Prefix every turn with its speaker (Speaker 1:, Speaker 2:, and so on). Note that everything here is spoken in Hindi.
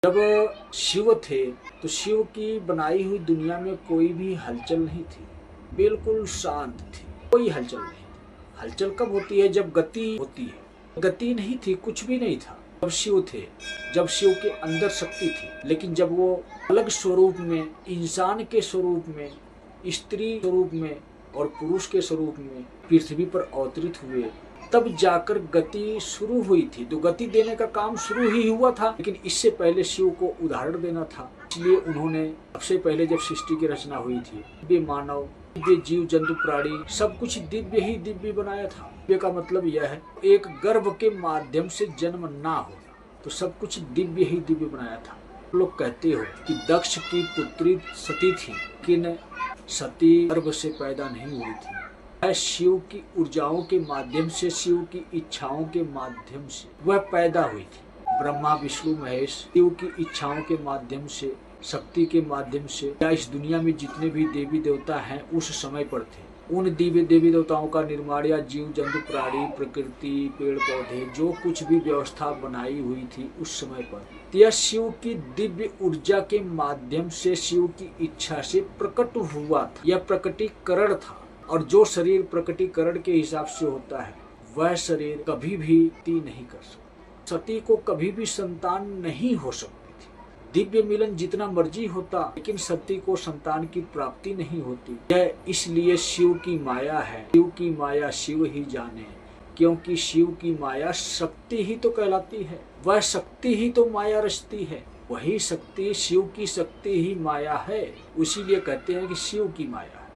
Speaker 1: जब शिव थे तो शिव की बनाई हुई दुनिया में कोई भी हलचल नहीं थी, बिल्कुल शांत थी, कोई हलचल नहीं थी। हलचल कब होती है? जब गति होती है। गति नहीं थी, कुछ भी नहीं था। जब शिव थे, जब शिव के अंदर शक्ति थी, लेकिन जब वो अलग स्वरूप में, इंसान के स्वरूप में, स्त्री स्वरूप में और पुरुष के स्वरूप में पृथ्वी पर अवतरित हुए, तब जाकर गति शुरू हुई थी। तो गति देने का काम शुरू ही हुआ था, लेकिन इससे पहले शिव को उदाहरण देना था। इसलिए उन्होंने सबसे पहले जब सृष्टि की रचना हुई थी, दिव्य मानव, दिव्य जीव जंतु प्राणी, सब कुछ दिव्य ही दिव्य बनाया था। दिव्य का मतलब यह है एक गर्भ के माध्यम से जन्म ना हो, तो सब कुछ दिव्य ही दिव्य बनाया था। लोग कहते हो कि दक्ष की पुत्री सती थी, लेकिन सती गर्भ से पैदा नहीं हुई थी। वह शिव की ऊर्जाओं के माध्यम से, शिव की इच्छाओं के माध्यम से वह पैदा हुई थी। ब्रह्मा विष्णु महेश शिव की इच्छाओं के माध्यम से, शक्ति के माध्यम से, या इस दुनिया में जितने भी देवी देवता हैं उस समय पर थे। उन दिव्य देवी देवताओं का निर्माण या जीव जंतु प्राणी, प्रकृति, पेड़ पौधे, जो कुछ भी व्यवस्था बनाई हुई थी उस समय पर, यह शिव की दिव्य ऊर्जा के माध्यम से, शिव की इच्छा से प्रकट हुआ था। यह प्रकटीकरण था। और जो शरीर प्रकटीकरण के हिसाब से होता है, वह शरीर कभी भी नहीं कर सकता। सती को कभी भी संतान नहीं हो सकती थी। दिव्य मिलन जितना मर्जी होता, लेकिन सती को संतान की प्राप्ति नहीं होती। यह इसलिए शिव की माया है। शिव की माया शिव ही जाने, क्योंकि शिव की माया शक्ति ही तो कहलाती है। वह शक्ति ही तो माया रचती है। वही शक्ति, शिव की शक्ति ही माया है। इसीलिए कहते हैं कि शिव की माया।